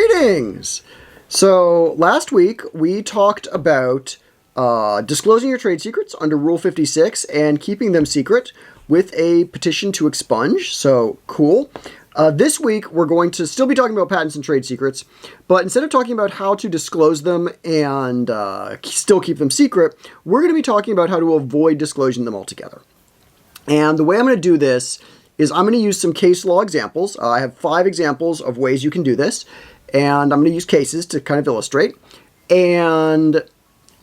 Greetings! So last week we talked about disclosing your trade secrets under Rule 56 and keeping them secret with a petition to expunge. So cool. This week we're going to still be talking about patents and trade secrets, but instead of talking about how to disclose them and still keep them secret, we're going to be talking about how to avoid disclosing them altogether. And the way I'm going to do this is I'm going to use some case law examples. I have 5 examples of ways you can do this, and I'm going to use cases to kind of illustrate. And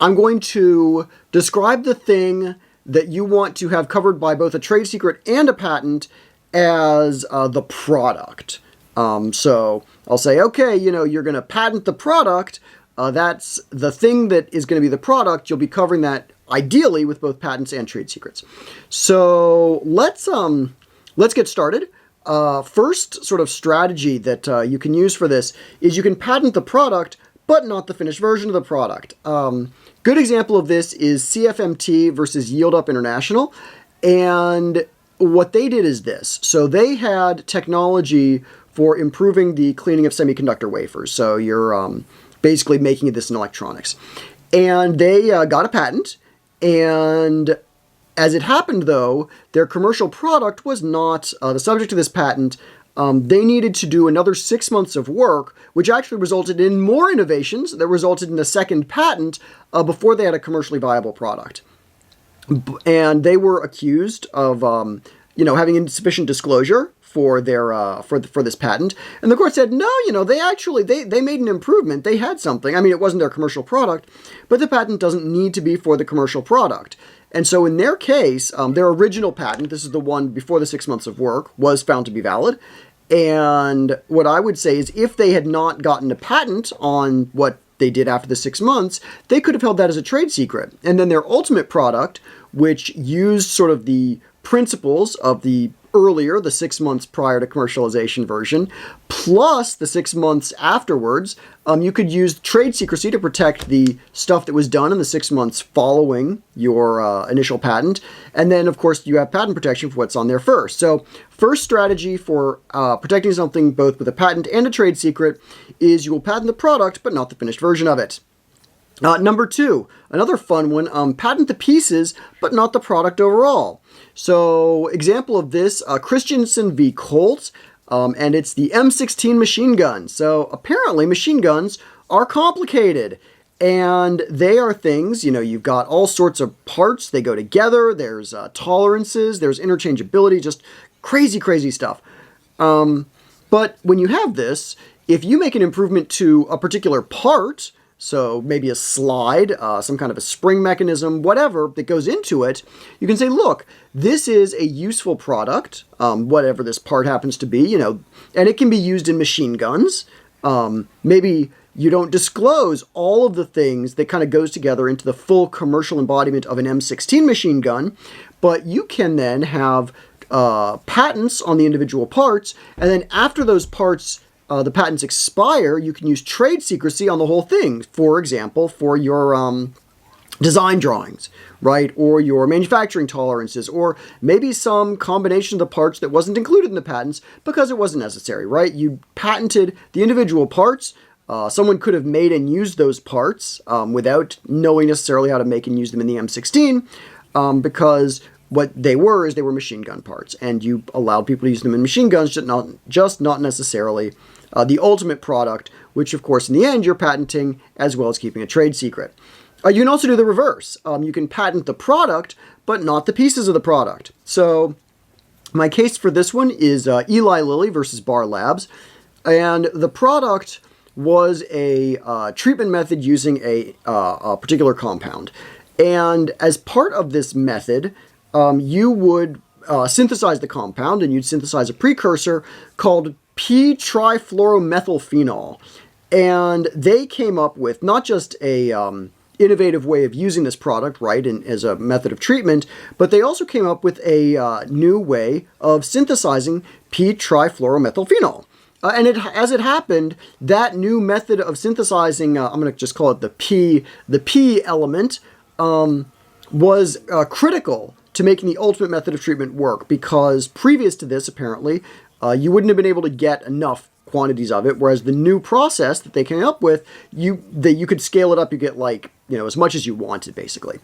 I'm going to describe the thing that you want to have covered by both a trade secret and a patent as the product. So I'll say, okay, you're going to patent the product. That's the thing that is going to be the product. You'll be covering that ideally with both patents and trade secrets. So let's get started. First sort of strategy that you can use for this is you can patent the product, but not the finished version of the product. Good example of this is CFMT versus Yieldup International. And what they did is this. So they had technology for improving the cleaning of semiconductor wafers. So you're basically making this in electronics. And they got a patent. And as it happened, though, their commercial product was not the subject of this patent. They needed to do another 6 months of work, which actually resulted in more innovations that resulted in a second patent before they had a commercially viable product. And they were accused of, having insufficient disclosure for their for this patent. And the court said, no, they made an improvement. They had something. I mean, it wasn't their commercial product, but the patent doesn't need to be for the commercial product. And so in their case, their original patent, this is the one before the 6 months of work, was found to be valid. And what I would say is if they had not gotten a patent on what they did after the 6 months, they could have held that as a trade secret. And then their ultimate product, which used sort of the principles of the 6 months prior to commercialization version, plus the 6 months afterwards, you could use trade secrecy to protect the stuff that was done in the 6 months following your initial patent. And then, of course, you have patent protection for what's on there first. So first strategy for protecting something both with a patent and a trade secret is you will patent the product, but not the finished version of it. Number 2, another fun one, patent the pieces, but not the product overall. So example of this, Christianson v. Colt, and it's the M16 machine gun. So apparently machine guns are complicated, and they are things, you've got all sorts of parts, they go together, there's tolerances, there's interchangeability, just crazy, crazy stuff. But when you have this, if you make an improvement to a particular part, so maybe a slide, some kind of a spring mechanism, whatever that goes into it, you can say, look, this is a useful product, whatever this part happens to be, and it can be used in machine guns. Maybe you don't disclose all of the things that kind of goes together into the full commercial embodiment of an M16 machine gun, but you can then have patents on the individual parts, and then after those parts the patents expire, you can use trade secrecy on the whole thing. For example, for your design drawings, right? Or your manufacturing tolerances, or maybe some combination of the parts that wasn't included in the patents because it wasn't necessary, right? You patented the individual parts. Someone could have made and used those parts without knowing necessarily how to make and use them in the M16 because what they were is they were machine gun parts, and you allowed people to use them in machine guns, just not necessarily the ultimate product, which of course in the end you're patenting as well as keeping a trade secret. You can also do the reverse. You can patent the product, but not the pieces of the product. So my case for this one is Eli Lilly versus Bar Labs, and the product was a treatment method using a particular compound. And as part of this method, you would synthesize the compound, and you'd synthesize a precursor called p-trifluoromethylphenol. And they came up with not just a innovative way of using this product, right, as a method of treatment, but they also came up with a new way of synthesizing p-trifluoromethylphenol. And as it happened, that new method of synthesizing, I'm going to just call it the P element, was critical to making the ultimate method of treatment work, because previous to this, apparently, you wouldn't have been able to get enough quantities of it, whereas the new process that they came up with, you could scale it up. You get like, as much as you wanted, basically.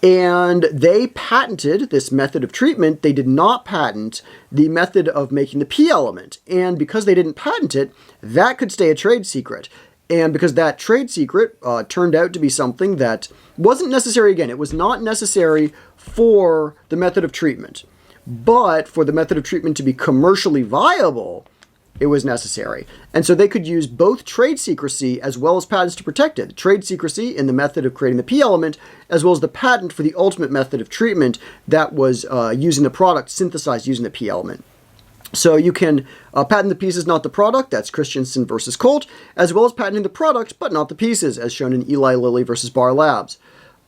And they patented this method of treatment. They did not patent the method of making the P element. And because they didn't patent it, that could stay a trade secret. And because that trade secret turned out to be something that wasn't necessary, again, it was not necessary for the method of treatment. But for the method of treatment to be commercially viable, it was necessary. And so they could use both trade secrecy as well as patents to protect it. Trade secrecy in the method of creating the P element, as well as the patent for the ultimate method of treatment that was using the product synthesized using the P element. So you can patent the pieces, not the product. That's Christianson versus Colt, as well as patenting the product, but not the pieces, as shown in Eli Lilly versus Bar Labs.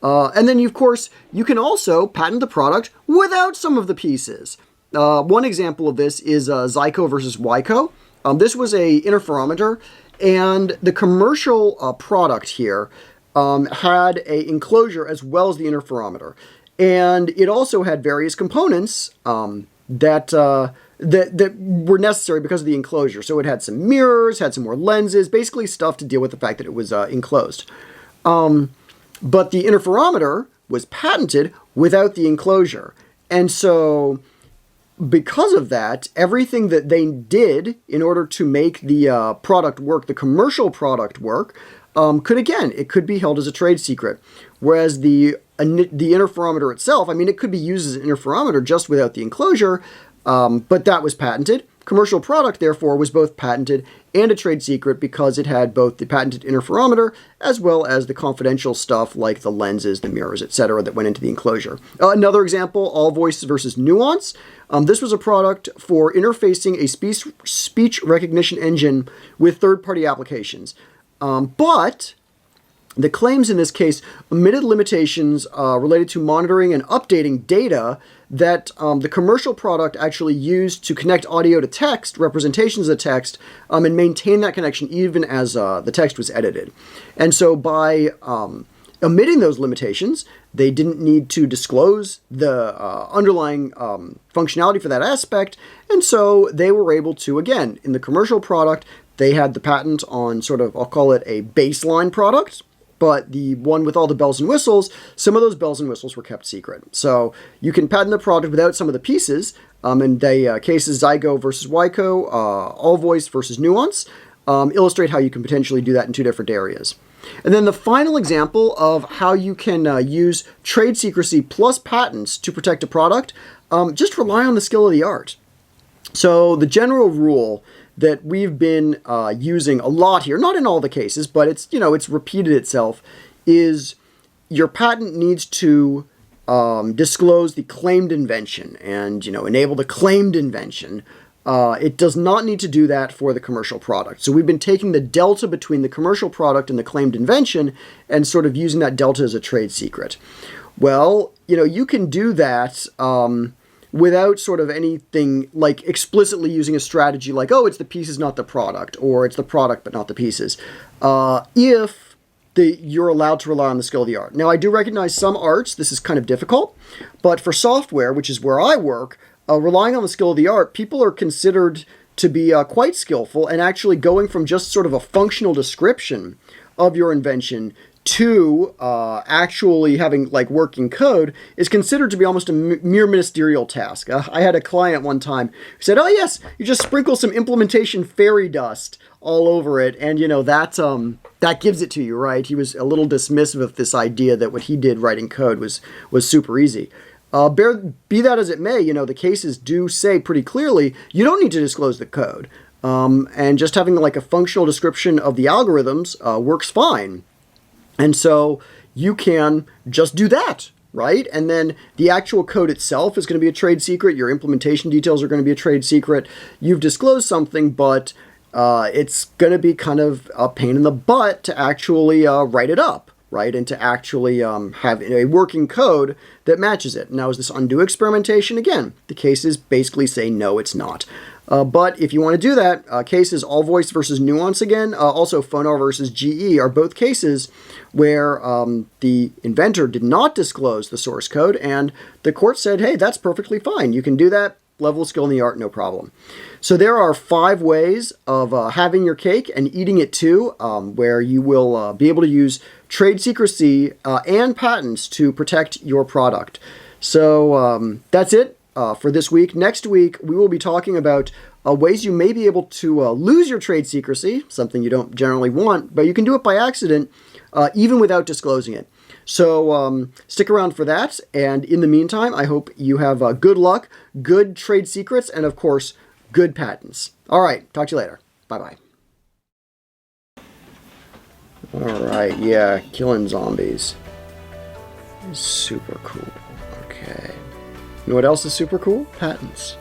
And then, of course, you can also patent the product without some of the pieces. One example of this is Zyco versus Wyco. This was a interferometer, and the commercial product here had a enclosure as well as the interferometer. And it also had various components that were necessary because of the enclosure. So it had some mirrors, had some more lenses, basically stuff to deal with the fact that it was enclosed. But the interferometer was patented without the enclosure. And so because of that, everything that they did in order to make the product work, the commercial product work, it could be held as a trade secret. Whereas the interferometer itself, it could be used as an interferometer just without the enclosure, but that was patented. Commercial product, therefore, was both patented and a trade secret because it had both the patented interferometer as well as the confidential stuff like the lenses, the mirrors, etc. that went into the enclosure. Another example, all voice versus nuance. This was a product for interfacing a speech recognition engine with third-party applications. But the claims in this case omitted limitations related to monitoring and updating data that the commercial product actually used to connect audio to text, representations of text, and maintain that connection even as the text was edited. And so by omitting those limitations, they didn't need to disclose the underlying functionality for that aspect, and so they were able to, again, in the commercial product, they had the patent on sort of, I'll call it a baseline product, but the one with all the bells and whistles, some of those bells and whistles were kept secret. So you can patent the product without some of the pieces. In the cases Zygo versus Wyco, all voice versus nuance, illustrate how you can potentially do that in two different areas. And then the final example of how you can use trade secrecy plus patents to protect a product, just rely on the skill of the art. So the general rule that we've been using a lot here, not in all the cases, but it's repeated itself, is your patent needs to disclose the claimed invention and enable the claimed invention. It does not need to do that for the commercial product. So we've been taking the delta between the commercial product and the claimed invention and sort of using that delta as a trade secret. Well, you can do that without sort of anything like explicitly using a strategy like, oh, it's the pieces, not the product, or it's the product, but not the pieces, if you're allowed to rely on the skill of the art. Now, I do recognize some arts, this is kind of difficult, but for software, which is where I work, relying on the skill of the art, people are considered to be quite skillful, and actually going from just sort of a functional description of your invention to actually having working code is considered to be almost a mere ministerial task. I had a client one time who said, oh yes, you just sprinkle some implementation fairy dust all over it, and that gives it to you, right? He was a little dismissive of this idea that what he did writing code was super easy. Be that as it may, the cases do say pretty clearly you don't need to disclose the code, and just having a functional description of the algorithms works fine. And so you can just do that, right? And then the actual code itself is going to be a trade secret. Your implementation details are going to be a trade secret. You've disclosed something, but it's going to be kind of a pain in the butt to actually write it up, right? And to actually have a working code that matches it. Now, is this undue experimentation? Again, the cases basically say no, it's not. But if you want to do that, cases all voice versus nuance again, also Phonar versus GE are both cases where the inventor did not disclose the source code, and the court said, hey, that's perfectly fine. You can do that. level of skill in the art, no problem. So there are 5 ways of having your cake and eating it too, where you will be able to use trade secrecy and patents to protect your product. So that's it for this week. Next week, we will be talking about ways you may be able to lose your trade secrecy, something you don't generally want, but you can do it by accident, even without disclosing it. So stick around for that, and in the meantime, I hope you have good luck, good trade secrets, and of course, good patents. All right, talk to you later. Bye-bye. All right, yeah, killing zombies is super cool. Okay. You know what else is super cool? Patents.